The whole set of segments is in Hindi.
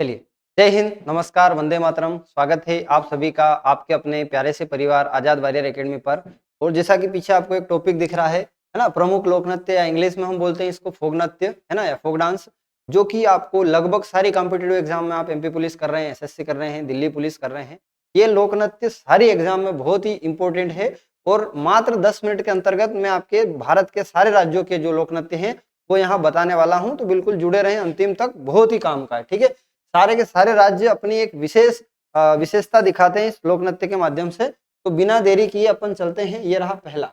चलिए, जय हिंद, नमस्कार, वंदे मातरम। स्वागत है आप सभी का आपके अपने प्यारे से परिवार आजाद वॉरियर एकेडमी पर। और जैसा कि पीछे आपको एक टॉपिक दिख रहा है ना, प्रमुख लोक नृत्य या इंग्लिश में हम बोलते हैं इसको फोक नृत्य, है ना, या फोक डांस, जो कि आपको लगभग सारी कॉम्पिटिटिव एग्जाम में आप एमपी पुलिस कर रहे हैं, एसएससी कर रहे हैं, दिल्ली पुलिस कर रहे हैं। ये लोक नृत्य सारी एग्जाम में बहुत ही इंपॉर्टेंट है और मात्र 10 मिनट के अंतर्गत मैं आपके भारत के सारे राज्यों के जो लोक नृत्य हैं वो यहाँ बताने वाला हूँ, तो बिल्कुल जुड़े रहें अंतिम तक, बहुत ही काम का है। ठीक है, सारे के सारे राज्य अपनी एक विशेष विशेषता दिखाते हैं इस लोक नृत्य के माध्यम से। तो बिना देरी किए अपन चलते हैं, ये रहा पहला।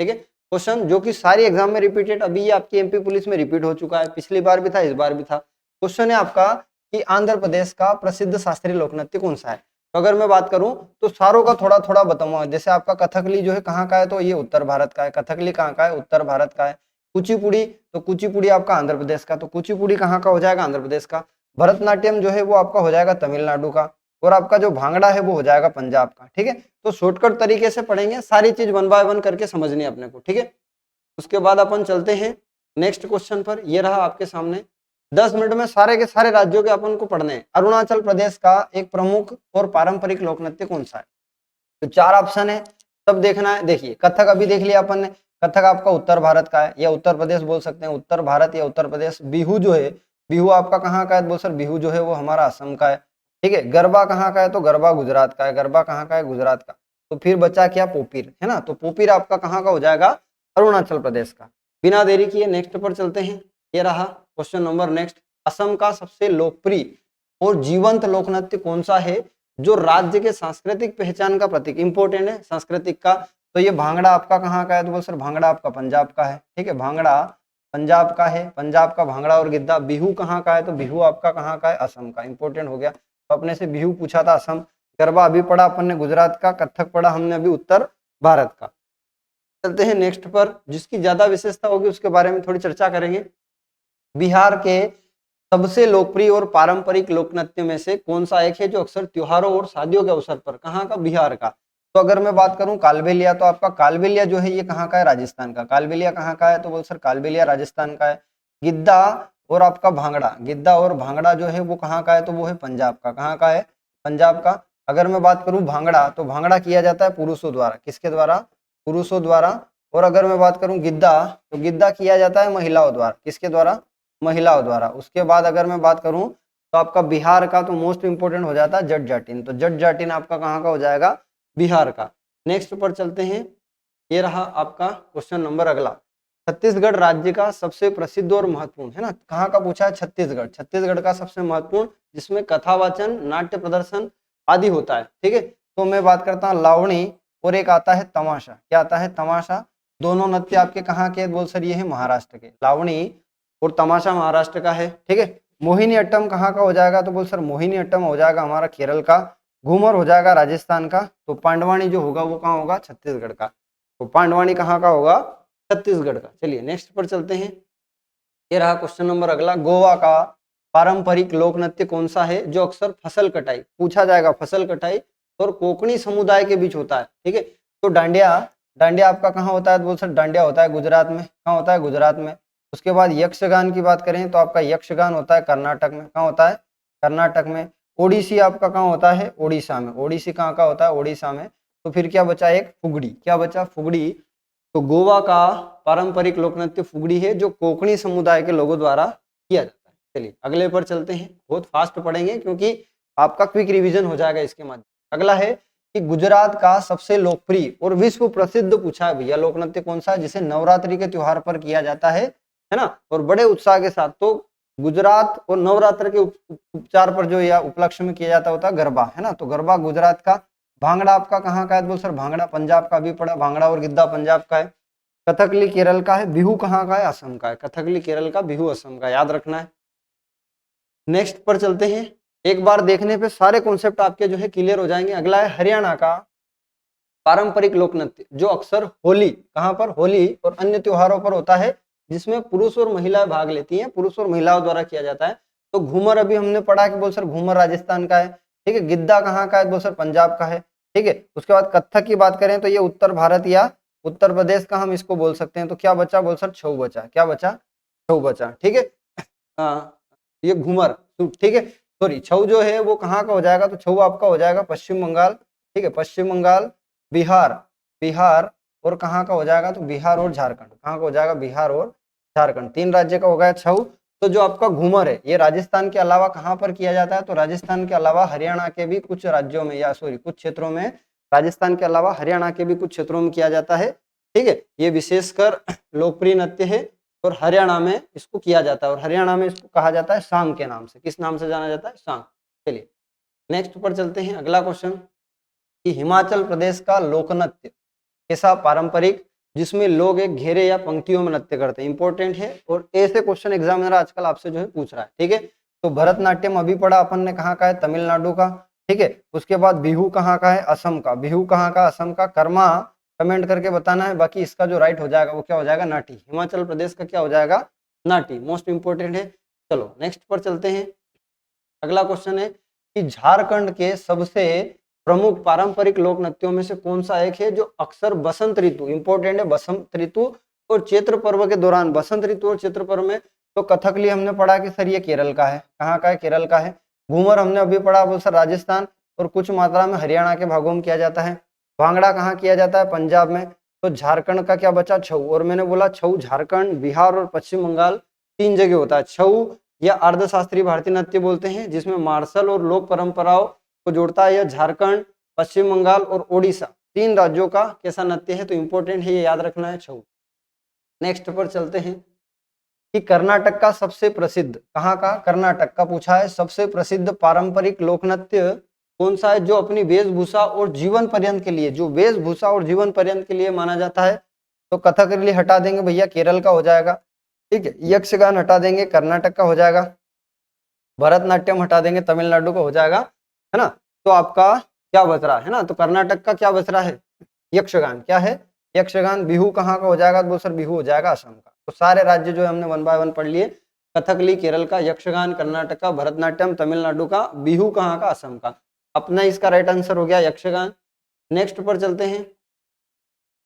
ठीक है, क्वेश्चन जो कि सारी एग्जाम में रिपीटेड, अभी ये आपकी एमपी पुलिस में रिपीट हो चुका है, पिछली बार भी था, इस बार भी था। क्वेश्चन है आपका कि आंध्र प्रदेश का प्रसिद्ध शास्त्रीय लोक नृत्य कौन सा है। तो अगर मैं बात करूं तो सारों का थोड़ा थोड़ा बताऊंगा। जैसे आपका कथकली जो है कहाँ का है, तो ये उत्तर भारत का है। कथकली कहाँ का है, उत्तर भारत का है। कुचिपुड़ी, तो कुचिपुड़ी आपका आंध्र प्रदेश का, तो कुचिपुड़ी कहाँ का हो जाएगा, आंध्र प्रदेश का। भरतनाट्यम जो है वो आपका हो जाएगा तमिलनाडु का, और आपका जो भांगड़ा है वो हो जाएगा पंजाब का। ठीक है, तो शॉर्टकट तरीके से पढ़ेंगे, सारी चीज वन बाय वन करके समझनी है अपने को। ठीक है, उसके बाद अपन चलते हैं नेक्स्ट क्वेश्चन पर। ये रहा आपके सामने, 10 मिनट में सारे के सारे राज्यों के अपन को पढ़ने हैं। अरुणाचल प्रदेश का एक प्रमुख और पारंपरिक लोक नृत्य कौन सा है। तो 4 ऑप्शन है, सब देखना है। देखिए, कथक अभी देख लिया अपन ने, कथक आपका उत्तर भारत का है, या उत्तर प्रदेश बोल सकते हैं, उत्तर भारत या उत्तर प्रदेश। बिहू जो है, बिहू आपका कहाँ का है, बोल सर बिहू जो है वो हमारा असम का है। ठीक है, गरबा कहाँ का है, तो गरबा गुजरात का है। गरबा कहाँ का है, गुजरात का। तो फिर बचा क्या, पोपीर, है ना। तो पोपीर आपका कहाँ का हो जाएगा, अरुणाचल प्रदेश का। बिना देरी किए नेक्स्ट पर चलते हैं। ये रहा क्वेश्चन नंबर नेक्स्ट। असम का सबसे लोकप्रिय और जीवंत लोक नृत्य कौन सा है जो राज्य के सांस्कृतिक पहचान का प्रतीक, इंपॉर्टेंट है सांस्कृतिक का। तो ये भांगड़ा आपका कहाँ का है, तो बोल सर भांगड़ा आपका पंजाब का है। ठीक है, भांगड़ा पंजाब का है, पंजाब का भांगड़ा और गिद्धा। बिहू कहाँ का है, तो बिहू आपका कहाँ का है, असम का। इंपॉर्टेंट हो गया, तो अपने से बिहू पूछा था, असम। गरबा अभी पढ़ा अपन ने गुजरात का, कथक पढ़ा हमने अभी उत्तर भारत का। चलते हैं नेक्स्ट पर, जिसकी ज्यादा विशेषता होगी उसके बारे में थोड़ी चर्चा करेंगे। बिहार के सबसे लोकप्रिय और पारंपरिक लोक नृत्य में से कौन सा एक है जो अक्सर त्योहारों और शादियों के अवसर पर, कहाँ का, बिहार का। तो अगर मैं बात करूं कालबेलिया, तो आपका कालबेलिया जो है ये कहाँ का है, राजस्थान का। कालबेलिया कहाँ का है, तो बोल सर कालबेलिया राजस्थान का है। गिद्धा और आपका भांगड़ा, गिद्धा और भांगड़ा जो है वो कहाँ का है, तो वो है पंजाब का। कहाँ का है, पंजाब का। अगर मैं बात करूं भांगड़ा, तो भांगड़ा किया जाता है पुरुषों द्वारा, किसके द्वारा, पुरुषों द्वारा। और अगर मैं बात करूं गिद्धा, तो गिद्धा किया जाता है महिलाओं द्वारा, किसके द्वारा, महिलाओं द्वारा। उसके बाद अगर मैं बात करूं तो आपका बिहार का तो मोस्ट इंपोर्टेंट हो जाता है जट जाटिन। तो जट जाटिन आपका कहाँ का हो जाएगा, बिहार का। नेक्स्ट पर चलते हैं। ये रहा आपका क्वेश्चन नंबर अगला। छत्तीसगढ़ राज्य का सबसे प्रसिद्ध और महत्वपूर्ण, है ना, कहाँ का पूछा है, छत्तीसगढ़। छत्तीसगढ़ का सबसे महत्वपूर्ण, जिसमें कथावाचन, नाट्य प्रदर्शन आदि होता है। ठीक है, तो मैं बात करता हूँ लावणी, और एक आता है तमाशा। क्या आता है, तमाशा। दोनों नृत्य आपके कहाँ के, बोल सर ये है महाराष्ट्र के। लावणी और तमाशा महाराष्ट्र का है। ठीक है, मोहिनी अट्टम कहाँ का हो जाएगा, तो बोल सर मोहिनी अट्टम हो जाएगा हमारा केरल का। घूमर हो जाएगा राजस्थान का। तो पांडवानी जो होगा वो कहाँ होगा, छत्तीसगढ़ का। तो पांडवानी कहाँ का होगा, छत्तीसगढ़ का। चलिए नेक्स्ट पर चलते हैं। ये रहा क्वेश्चन नंबर अगला। गोवा का पारंपरिक लोक नृत्य कौन सा है जो अक्सर फसल कटाई पूछा जाएगा, फसल कटाई और कोंकणी समुदाय के बीच होता है। ठीक है, तो डांडिया, डांडिया आपका कहाँ होता है, तो बोल सर डांडिया होता है गुजरात में। कहाँ होता है, गुजरात में। उसके बाद यक्षगान की बात करें तो आपका यक्षगान होता है कर्नाटक में। कहाँ होता है, कर्नाटक में। ओडिसी आपका कहाँ होता है, ओडिशा में। ओडिसी कहाँ का होता है, ओडिशा में। तो फिर क्या बचा, एक फुगड़ी। क्या बचा, फुगड़ी। तो गोवा का पारंपरिक लोक नृत्य फुगड़ी है जो कोंकणी समुदाय के लोगों द्वारा किया जाता है। चलिए अगले पर चलते हैं, बहुत फास्ट पढ़ेंगे क्योंकि आपका क्विक रिवीजन हो जाएगा इसके माध्यम। अगला है कि गुजरात का सबसे लोकप्रिय और विश्व प्रसिद्ध पूछा है भैया लोक नृत्य कौन सा है जिसे नवरात्रि के त्योहार पर किया जाता है ना, और बड़े उत्साह के साथ। तो गुजरात और नवरात्र के उपचार पर जो या उपलक्ष्य में किया जाता होता है गरबा, है ना। तो गरबा गुजरात का। भांगड़ा आपका कहाँ का है, बोल सर भांगड़ा पंजाब का। भी पड़ा, भांगड़ा और गिद्धा पंजाब का है। कथकली केरल का है। बिहू कहाँ का है, असम का है। कथकली केरल का, बिहू असम का, याद रखना है। नेक्स्ट पर चलते हैं। एक बार देखने पे सारे कॉन्सेप्ट आपके जो है क्लियर हो जाएंगे। अगला है हरियाणा का पारंपरिक लोक नृत्य जो अक्सर होली, कहाँ पर, होली और अन्य त्योहारों पर होता है, जिसमें पुरुष और महिलाएं भाग लेती हैं, पुरुष और महिलाओं द्वारा किया जाता है। तो घूमर अभी हमने पढ़ा कि बोल सर घूमर राजस्थान का है। ठीक है, गिद्धा कहाँ का है, बोल सर पंजाब का है। ठीक है, उसके बाद कथक की बात करें तो ये उत्तर भारत या उत्तर प्रदेश का हम इसको बोल सकते हैं। तो क्या बचा, बोल सर छऊ बचा। क्या बचा, छऊ बचा। ठीक है, हाँ ये घूमर। ठीक है, सॉरी छऊ जो है वो कहाँ का हो जाएगा, तो छऊ आपका हो जाएगा पश्चिम बंगाल, ठीक है, पश्चिम बंगाल, बिहार, बिहार और कहाँ का हो जाएगा, तो बिहार और झारखंड, कहाँ का हो जाएगा, बिहार और झारखंड, 3 राज्य का हो गया छऊ। तो जो आपका घूमर है ये राजस्थान के अलावा कहाँ पर किया जाता है, तो राजस्थान के अलावा हरियाणा के भी कुछ राज्यों में या सॉरी कुछ क्षेत्रों में, राजस्थान के अलावा हरियाणा के भी कुछ क्षेत्रों में किया जाता है, ठीक है। ये विशेषकर लोकप्रिय नृत्य है और हरियाणा में इसको किया जाता है और हरियाणा में इसको कहा जाता है सांग के नाम से। किस नाम से जाना जाता है, सांग। चलिए नेक्स्ट पर चलते हैं। अगला क्वेश्चन कि हिमाचल प्रदेश का लोक नृत्य कैसा पारंपरिक जिसमें लोग एक घेरे या पंक्तियों में नृत्य करते हैं, इंपॉर्टेंट है और ऐसे क्वेश्चन एग्जामिनर आजकल आपसे जो है पूछ रहा है, ठीक है। तो भरतनाट्यम अभी पढ़ा अपन ने, कहाँ का है, तमिलनाडु का, ठीक है। उसके बाद बिहू कहाँ का है, असम का, बिहू कहाँ का, असम का। कर्मा कमेंट करके बताना है, बाकी इसका जो राइट हो जाएगा वो क्या हो जाएगा, नाटी। हिमाचल प्रदेश का क्या हो जाएगा, नाटी, मोस्ट इंपोर्टेंट है। चलो नेक्स्ट पर चलते हैं। अगला क्वेश्चन है कि झारखंड के सबसे प्रमुख पारंपरिक लोक नृत्यों में से कौन सा एक है जो अक्सर बसंत ऋतु, इंपॉर्टेंट है, बसंत ऋतु और चैत्र पर्व के दौरान, बसंत ऋतु और चैत्र पर्व में। तो कथकली हमने पढ़ा कि सर ये केरल का है, कहाँ का है, केरल का है। घूमर हमने अभी पढ़ा वो सर राजस्थान और कुछ मात्रा में हरियाणा के भागों में किया जाता है। भांगड़ा कहाँ किया जाता है, पंजाब में। तो झारखंड का क्या बचा, छऊ, और मैंने बोला छऊ झारखंड, बिहार और पश्चिम बंगाल 3 जगह होता है। छऊ या अर्धशास्त्रीय भारतीय नृत्य बोलते हैं जिसमें मार्शल और लोक परंपराओं को जोड़ता है। यह झारखंड, पश्चिम बंगाल और ओडिशा 3 राज्यों का कैसा नृत्य है, तो इंपॉर्टेंट है, ये याद रखना है, छऊ। नेक्स्ट पर चलते हैं कि कर्नाटक का सबसे प्रसिद्ध, कहाँ का, कर्नाटक का पूछा है, सबसे प्रसिद्ध पारंपरिक लोक नृत्य कौन सा है जो अपनी वेशभूषा और जीवन पर्यंत के लिए, जो वेशभूषा और जीवन पर्यंत के लिए माना जाता है। तो कथकली हटा देंगे भैया, केरल का हो जाएगा, ठीक है। यक्षगान हटा देंगे, कर्नाटक का हो जाएगा। भरतनाट्यम हटा देंगे, तमिलनाडु का हो जाएगा, है ना। तो आपका क्या बच रहा है ना, तो कर्नाटक का क्या बच रहा है, यक्षगान, क्या है, यक्षगान। बिहू कहाँ का हो जाएगा, तो सर बिहू हो जाएगा असम का। तो सारे राज्य जो है हमने 1 बाय 1 पढ़ लिए, कथकली केरल का, यक्षगान कर्नाटक का, भरतनाट्यम तमिलनाडु का, बिहू कहाँ का, असम का। अपना इसका राइट आंसर हो गया यक्षगान। नेक्स्ट पर चलते हैं।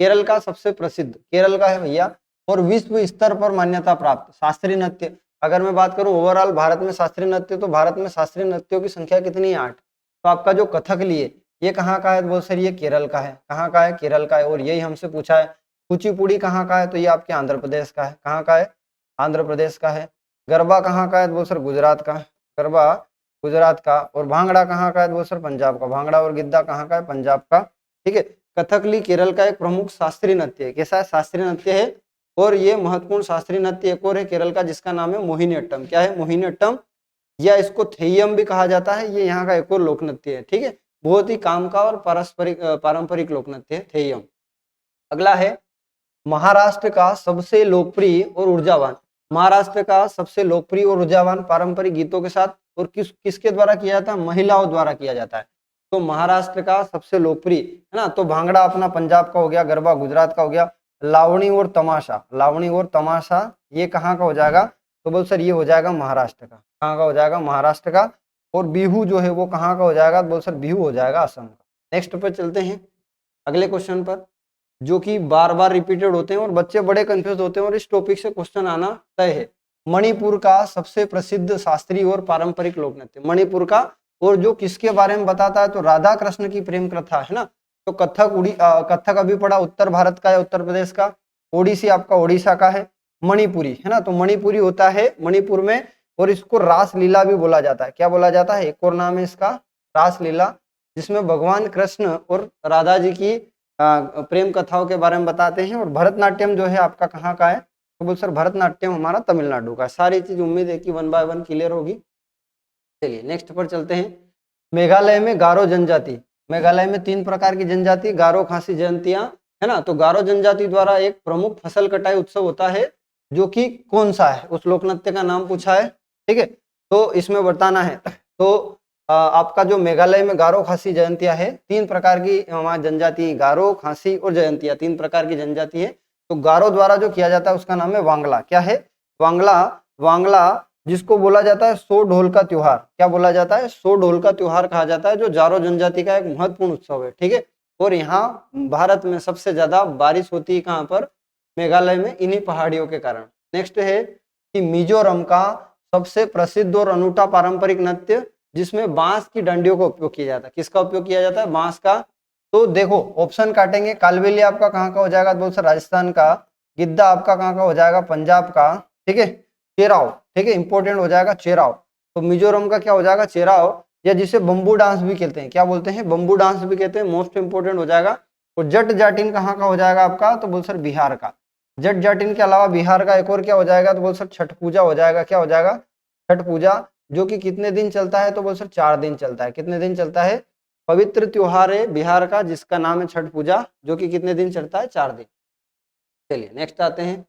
केरल का सबसे प्रसिद्ध, केरल का है भैया और विश्व स्तर पर मान्यता प्राप्त शास्त्रीय नृत्य। अगर मैं बात करूं ओवरऑल भारत में शास्त्रीय नृत्य, तो भारत में शास्त्रीय नृत्यों की संख्या कितनी है, 8। तो आपका जो कथकली है ये कहाँ का है, बहुत सर ये केरल का है, कहाँ का है, केरल का है। और यही हमसे पूछा है कुचिपुड़ी कहाँ का है, तो ये आपके आंध्र प्रदेश का है, कहाँ का है, आंध्र प्रदेश का है। गरबा कहाँ का है, वो सर गुजरात का, गरबा गुजरात का। और भांगड़ा कहाँ का है, वो सर पंजाब का, भांगड़ा और गिद्दा कहाँ का है, पंजाब का, ठीक है। कथकली केरल का एक प्रमुख शास्त्रीय नृत्य है, कैसा है, शास्त्रीय नृत्य है। और ये महत्वपूर्ण शास्त्रीय नृत्य एक और है केरल का जिसका नाम है मोहिनीअट्टम, क्या है, मोहिनीअट्टम, या इसको थेयम भी कहा जाता है। ये यहाँ का एक और लोक नृत्य है, ठीक है। बहुत ही काम का और पारंपरिक लोक नृत्य है थेयम। अगला है महाराष्ट्र का सबसे लोकप्रिय और ऊर्जावान, महाराष्ट्र का सबसे लोकप्रिय और ऊर्जावान पारंपरिक गीतों के साथ, और किसके द्वारा किया जाता है, महिलाओं द्वारा किया जाता है। तो महाराष्ट्र का सबसे लोकप्रिय है ना, तो भांगड़ा अपना पंजाब का हो गया, गरबा गुजरात का हो गया, लावणी और तमाशा, लावणी और तमाशा ये कहाँ का हो जाएगा, तो बोल सर ये हो जाएगा महाराष्ट्र का, कहाँ का हो जाएगा, महाराष्ट्र का। और बिहू जो है वो कहाँ का हो जाएगा, बोल सर बिहू हो जाएगा असम का। नेक्स्ट पे चलते हैं अगले क्वेश्चन पर, जो कि बार बार रिपीटेड होते हैं और बच्चे बड़े कंफ्यूज होते हैं और इस टॉपिक से क्वेश्चन आना तय है। मणिपुर का सबसे प्रसिद्ध शास्त्रीय और पारंपरिक लोक नृत्य, मणिपुर का, और जो किसके बारे में बताता है, तो राधा कृष्ण की प्रेम कथा है ना। तो कथक अभी पढ़ा उत्तर भारत का है, उत्तर प्रदेश का। ओडिसी आपका ओडिशा का है। मणिपुरी है ना, तो मणिपुरी होता है मणिपुर में, और इसको रास लीला भी बोला जाता है। क्या बोला जाता है, एक और नाम है इसका रास लीला, जिसमें भगवान कृष्ण और राधा जी की प्रेम कथाओं के बारे में बताते हैं। और भरतनाट्यम जो है आपका कहाँ का है, तो बोल सर भरतनाट्यम हमारा तमिलनाडु का। सारी चीज उम्मीद है कि 1 बाय 1 क्लियर होगी। चलिए नेक्स्ट पर चलते हैं। मेघालय में गारो जनजाति, मेघालय में 3 प्रकार की जनजाति, गारो, खासी, जयंतिया है ना। तो गारो जनजाति द्वारा एक प्रमुख फसल कटाई उत्सव होता है, जो कि कौन सा है, उस लोक नृत्य का नाम पूछा है, ठीक है। तो इसमें बताना है। तो आपका जो मेघालय में गारो, खासी, जयंतिया है, 3 प्रकार की वहाँ जनजाति, गारो, खासी और जयंतिया 3 प्रकार की जनजाति है। तो गारो द्वारा जो किया जाता है उसका नाम है वांगला, क्या है, वांगला। वांगला जिसको बोला जाता है सो ढोल का त्योहार, क्या बोला जाता है, सो ढोल का त्योहार कहा जाता है, जो जारो जनजाति का एक महत्वपूर्ण उत्सव है, ठीक है। और यहाँ भारत में सबसे ज्यादा बारिश होती है कहाँ पर, मेघालय में, इन्हीं पहाड़ियों के कारण। नेक्स्ट है कि मिजोरम का सबसे प्रसिद्ध और अनूठा पारंपरिक नृत्य, जिसमें बांस की डंडियों का उपयोग किया जाता है। किसका उपयोग किया जाता है? बांस का। तो देखो ऑप्शन काटेंगे, कालबेली आपका कहाँ का हो जाएगा? बोल सर राजस्थान का। गिद्धा आपका कहाँ का हो जाएगा? पंजाब का। ठीक है, चेराव, ठीक है, इंपॉर्टेंट हो जाएगा चेराव। तो मिजोरम का क्या हो जाएगा? चेराव, या जिसे बम्बू डांस भी कहते हैं। क्या बोलते हैं? बम्बू डांस भी कहते हैं, मोस्ट इंपोर्टेंट हो जाएगा। और जट जाटिन कहाँ का हो जाएगा आपका? तो बोल सर बिहार का। जट जाटिन के अलावा बिहार का एक और क्या हो जाएगा? तो बोल सर छठ पूजा हो जाएगा। क्या हो जाएगा? छठ पूजा, जो कि कितने दिन चलता है? तो बोल सर 4 दिन चलता है। कितने दिन चलता है? पवित्र त्योहार है बिहार का जिसका नाम है छठ पूजा, जो कि कितने दिन चलता है? 4 दिन। चलिए नेक्स्ट आते हैं।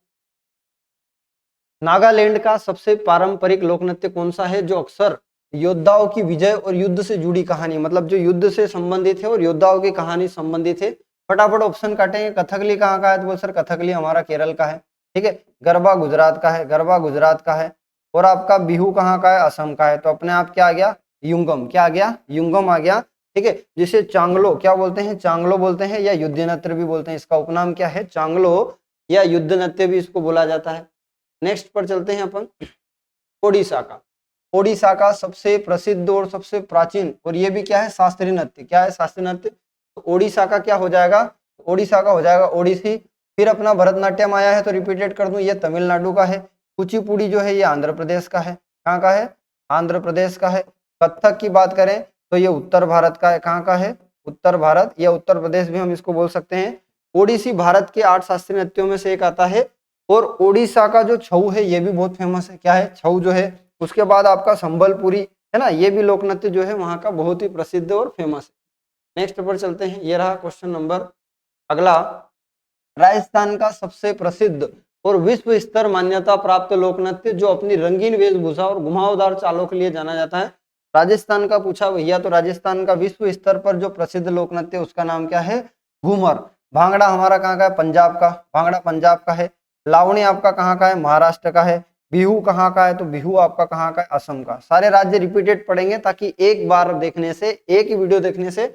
नागालैंड का सबसे पारंपरिक लोक नृत्य कौन सा है, जो अक्सर योद्धाओं की विजय और युद्ध से जुड़ी कहानी, मतलब जो युद्ध से संबंधित है और योद्धाओं की कहानी संबंधित है? फटाफट ऑप्शन काटेंगे। कथकली कहाँ का है? तो बोल सर कथकली हमारा केरल का है। ठीक है, गरबा गुजरात का है। गरबा गुजरात का है। और आपका बिहू कहाँ का है? असम का है। तो अपने आप क्या आ गया? युंगम। क्या आ गया? युंगम आ गया। ठीक है, जिसे चांगलो क्या बोलते हैं? चांगलो बोलते हैं, या युद्ध नृत्य भी बोलते हैं। इसका उपनाम क्या है? चांगलो, या युद्ध नृत्य भी इसको बोला जाता है। नेक्स्ट पर चलते हैं अपन। ओडिशा का। ओडिशा का सबसे प्रसिद्ध और सबसे प्राचीन, और ये भी क्या है? शास्त्रीय नृत्य। क्या है? शास्त्रीय नृत्य। तो ओडिशा का क्या हो जाएगा? ओडिशा का हो जाएगा ओडिसी। फिर अपना भरतनाट्यम आया है, तो रिपीटेड कर दूं, ये तमिलनाडु का है। कुचिपुड़ी जो है ये आंध्र प्रदेश का है। कहाँ का है? आंध्र प्रदेश का है। कथक की बात करें तो ये उत्तर भारत का है। कहाँ का है? उत्तर भारत, या उत्तर प्रदेश भी हम इसको बोल सकते हैं। ओडिसी भारत के 8 शास्त्रीय नृत्यों में से एक आता है। और ओडिशा का जो छऊ है ये भी बहुत फेमस है। क्या है? छऊ जो है। उसके बाद आपका संबलपुरी है ना, ये भी लोक नृत्य जो है वहां का बहुत ही प्रसिद्ध और फेमस है। नेक्स्ट पर चलते हैं। ये रहा क्वेश्चन नंबर अगला। राजस्थान का सबसे प्रसिद्ध और विश्व स्तर मान्यता प्राप्त लोक नृत्य, जो अपनी रंगीन वेशभूषा और घुमावदार चालों के लिए जाना जाता है। राजस्थान का पूछा भैया, तो राजस्थान का विश्व स्तर पर जो प्रसिद्ध लोक नृत्य उसका नाम क्या है? घूमर। भांगड़ा हमारा कहाँ का है? पंजाब का। भांगड़ा पंजाब का है। लावणी आपका कहाँ का है? महाराष्ट्र का है। बिहू कहाँ का है? तो बिहू आपका कहाँ का है? असम का। सारे राज्य रिपीटेड पढ़ेंगे ताकि एक बार देखने से, एक ही वीडियो देखने से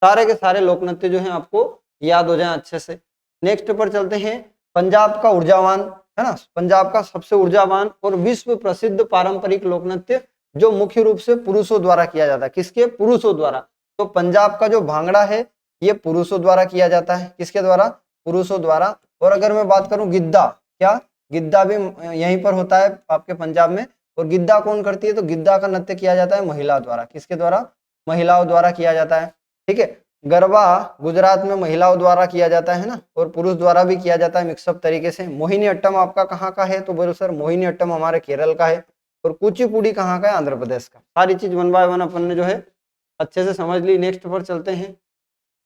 सारे के सारे लोक नृत्य जो है आपको याद हो जाए अच्छे से। नेक्स्ट पर चलते हैं। पंजाब का ऊर्जावान है ना, पंजाब का सबसे ऊर्जावान और विश्व प्रसिद्ध पारंपरिक लोक नृत्य, जो मुख्य रूप से पुरुषों द्वारा किया जाता है। किसके? पुरुषों द्वारा। तो पंजाब का जो भांगड़ा है ये पुरुषों द्वारा किया जाता है। किसके द्वारा? पुरुषों द्वारा। और अगर मैं बात करूं गिद्धा, क्या गिद्धा भी यहीं पर होता है आपके पंजाब में। और गिद्धा कौन करती है? तो गिद्धा का नृत्य किया जाता है महिला द्वारा। किसके द्वारा? महिलाओं द्वारा किया जाता है। ठीक है, गरबा गुजरात में महिलाओं द्वारा किया जाता है ना, और पुरुष द्वारा भी किया जाता है मिक्सअप तरीके से। मोहिनी अट्टम आपका कहाँ का है? तो बोलो सर मोहिनी अट्टम हमारे केरल का है। और कुचिपुड़ी कहाँ का है? आंध्र प्रदेश का। सारी चीज वन बाय वन अपन ने जो है अच्छे से समझ ली। नेक्स्ट पर चलते हैं।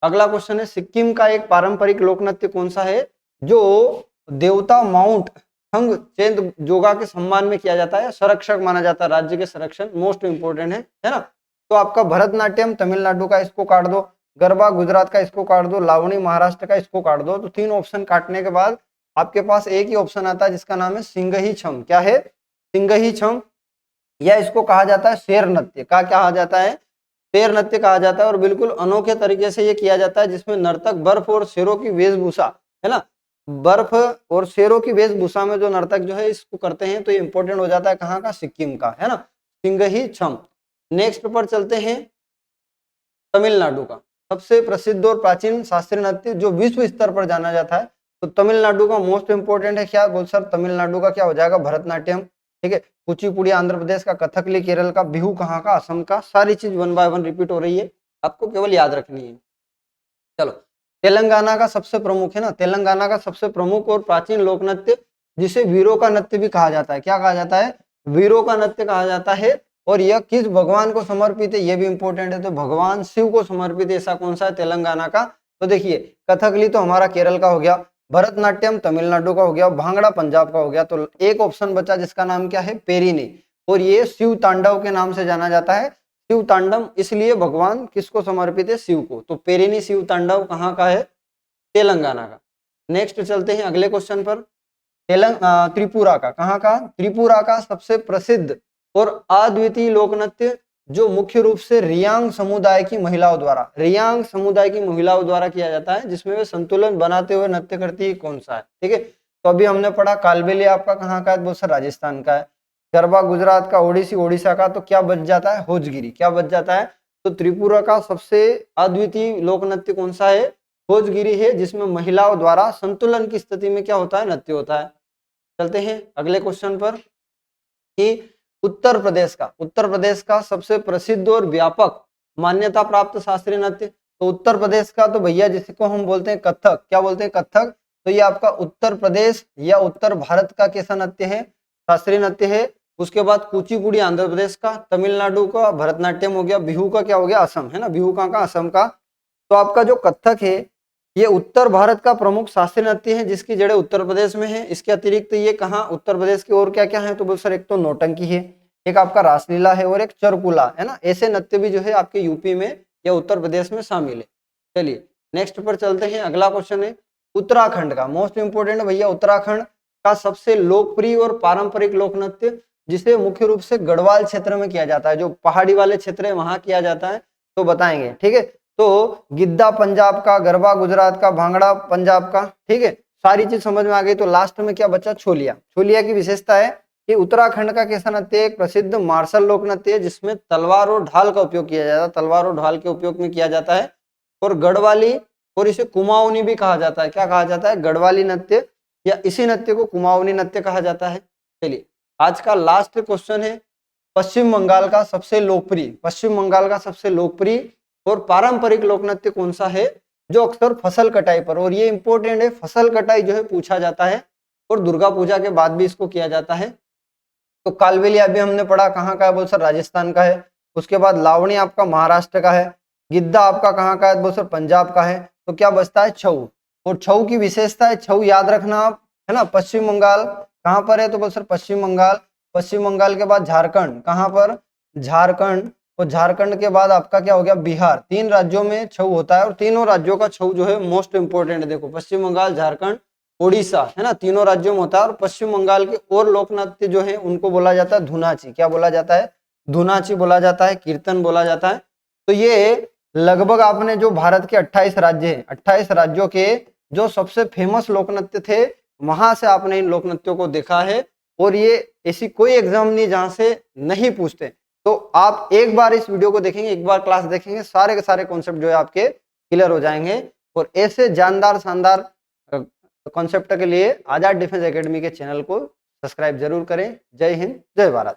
अगला क्वेश्चन है, सिक्किम का एक पारंपरिक लोक नृत्य कौन सा है, जो देवता माउंट हंग चेंद जोगा के सम्मान में किया जाता है, संरक्षक माना जाता है, राज्य के संरक्षण, मोस्ट इंपोर्टेंट है ना। तो आपका भरतनाट्यम तमिलनाडु का, इसको काट दो। गरबा गुजरात का, इसको काट दो। लावणी महाराष्ट्र का, इसको काट दो। तो 3 ऑप्शन काटने के बाद आपके पास एक ही ऑप्शन आता है जिसका नाम है सिंगही छम। क्या है? सिंगही छम, या इसको कहा जाता है शेर नृत्य। क्या कहा जाता है? शेर नृत्य कहा जाता है। और बिल्कुल अनोखे तरीके से ये किया जाता है, जिसमें नर्तक बर्फ और शेरों की वेशभूषा है ना, बर्फ और शेरों की वेशभूषा में जो नर्तक जो है इसको करते हैं। तो ये इंपॉर्टेंट हो जाता है कहाँ का? सिक्किम का, है ना, सिंगही छम। नेक्स्ट पर चलते हैं। तमिलनाडु का सबसे प्रसिद्ध और प्राचीन शास्त्रीय नृत्य, जो विश्व स्तर पर जाना जाता है, तो तमिलनाडु का मोस्ट इंपोर्टेंट है। क्या बोल सर? तमिलनाडु का क्या हो जाएगा? भरतनाट्यम। ठीक है, कुचिपुड़ी आंध्र प्रदेश का, कथकली केरल का, बिहू कहाँ का? असम का। सारी चीज वन बाय वन रिपीट हो रही है, आपको केवल याद रखनी है। चलो, तेलंगाना का सबसे प्रमुख है ना, तेलंगाना का सबसे प्रमुख और प्राचीन लोक नृत्य, जिसे वीरों का नृत्य भी कहा जाता है। क्या कहा जाता है? वीरों का नृत्य कहा जाता है। और यह किस भगवान को समर्पित है? यह भी इंपॉर्टेंट है। तो भगवान शिव को समर्पित है। ऐसा कौन सा है? तेलंगाना का। तो देखिए, कथकली तो हमारा केरल का हो गया, भरतनाट्यम तमिलनाडु का हो गया, भांगड़ा पंजाब का हो गया। तो एक ऑप्शन बचा जिसका नाम क्या है? पेरिनी। और ये शिव तांडव के नाम से जाना जाता है। शिव तांडव इसलिए भगवान किसको समर्पित है? शिव को। तो पेरिनी शिव तांडव कहाँ का है? तेलंगाना का। नेक्स्ट चलते हैं अगले क्वेश्चन पर। त्रिपुरा का, कहाँ का? त्रिपुरा का सबसे प्रसिद्ध और अद्वितीय लोक नृत्य, जो मुख्य रूप से रियांग समुदाय की महिलाओं द्वारा, रियांग समुदाय की महिलाओं द्वारा किया जाता है, जिसमें वे संतुलन बनाते हुए नृत्य करती है, कौन सा है? ठीक है, तो अभी हमने पढ़ा कालबेलिया आपका कहाँ का है? वो सर राजस्थान का है। गरबा गुजरात का, ओडिसी ओडिशा का, तो क्या बच जाता है? होजगिरी। क्या बच जाता है? तो त्रिपुरा का सबसे अद्वितीय लोक नृत्य कौन सा है? होजगिरी है, जिसमें महिलाओं द्वारा संतुलन की स्थिति में क्या होता है? नृत्य होता है। चलते हैं अगले क्वेश्चन पर कि उत्तर प्रदेश का सबसे प्रसिद्ध और व्यापक मान्यता प्राप्त शास्त्रीय नृत्य। तो उत्तर प्रदेश का तो भैया जिसको हम बोलते हैं कथक, क्या बोलते हैं? कथक। तो ये आपका उत्तर प्रदेश या उत्तर भारत का कैसा नृत्य है? शास्त्रीय नृत्य है। उसके बाद कुचिपुड़ी आंध्र प्रदेश का, तमिलनाडु का भरतनाट्यम हो गया, बिहू का क्या हो गया? असम, है ना, बिहू का असम का। तो आपका जो कथक है ये उत्तर भारत का प्रमुख शास्त्रीय नृत्य है, जिसकी जड़ें उत्तर प्रदेश में है। इसके अतिरिक्त ये कहाँ उत्तर प्रदेश की और क्या क्या है? तो बोल सर एक तो नौटंकी है, एक आपका रासलीला है और एक चरकुला, है ना। ऐसे नृत्य भी जो है आपके यूपी में या उत्तर प्रदेश में शामिल है। चलिए नेक्स्ट पर चलते हैं। अगला क्वेश्चन है उत्तराखंड का, मोस्ट इंपोर्टेंट भैया, उत्तराखंड का सबसे लोकप्रिय और पारंपरिक लोक नृत्य, जिसे मुख्य रूप से गढ़वाल क्षेत्र में किया जाता है, जो पहाड़ी वाले क्षेत्र है वहां किया जाता है, तो बताएंगे। ठीक है, तो गिद्दा पंजाब का, गरबा गुजरात का, भांगड़ा पंजाब का। ठीक है, सारी चीज समझ में आ गई। तो लास्ट में क्या बचा? छोलिया। छोलिया की विशेषता है कि उत्तराखंड का कैसा नृत्य? एक प्रसिद्ध मार्शल लोक नृत्य है, जिसमें तलवार और ढाल का उपयोग किया जाता है, तलवार और ढाल के उपयोग में किया जाता है। और गढ़वाली, और इसे कुमाऊनी भी कहा जाता है। क्या कहा जाता है? गढ़वाली नृत्य, या इसी नृत्य को कुमाऊनी नृत्य कहा जाता है। चलिए आज का लास्ट क्वेश्चन है पश्चिम बंगाल का सबसे लोकप्रिय और पारंपरिक लोक नृत्य कौन सा है, जो अक्सर फसल कटाई पर, और ये इंपॉर्टेंट है, फसल कटाई जो है पूछा जाता है और दुर्गा पूजा के बाद भी इसको किया जाता है। तो कालबेलिया अभी हमने पढ़ा, कहाँ का है? बोल सर राजस्थान का है। उसके बाद लावणी आपका महाराष्ट्र का है। गिद्दा आपका कहाँ का है? बोल सर पंजाब का है। तो क्या बचता है? छऊ। और छऊ की विशेषता है, छऊ याद रखना आप, है ना, पश्चिम बंगाल। कहाँ पर है? तो बोल सर पश्चिम बंगाल। पश्चिम बंगाल के बाद झारखंड, कहाँ पर? झारखंड। और झारखंड के बाद आपका क्या हो गया? बिहार। 3 राज्यों में छऊ होता है और तीनों राज्यों का छऊ जो है मोस्ट इंपोर्टेंट है। देखो पश्चिम बंगाल, झारखंड, उड़ीसा, है ना, तीनों राज्यों में होता है। और पश्चिम बंगाल के और लोक नृत्य जो है उनको बोला जाता है धुनाची। क्या बोला जाता है? धुनाची बोला जाता है, कीर्तन बोला जाता है। तो ये लगभग आपने जो भारत के 28 राज्य हैं, 28 राज्यों के जो सबसे फेमस लोक नृत्य थे, वहां से आपने इन लोक नृत्यों को देखा है। और ये ऐसी कोई एग्जाम नहीं जहां से नहीं पूछते। तो आप एक बार इस वीडियो को देखेंगे, एक बार क्लास देखेंगे, सारे के सारे कॉन्सेप्ट जो है आपके क्लियर हो जाएंगे। और ऐसे जानदार शानदार कॉन्सेप्ट के लिए आजाद डिफेंस एकेडमी के चैनल को सब्सक्राइब जरूर करें। जय हिंद, जय भारत।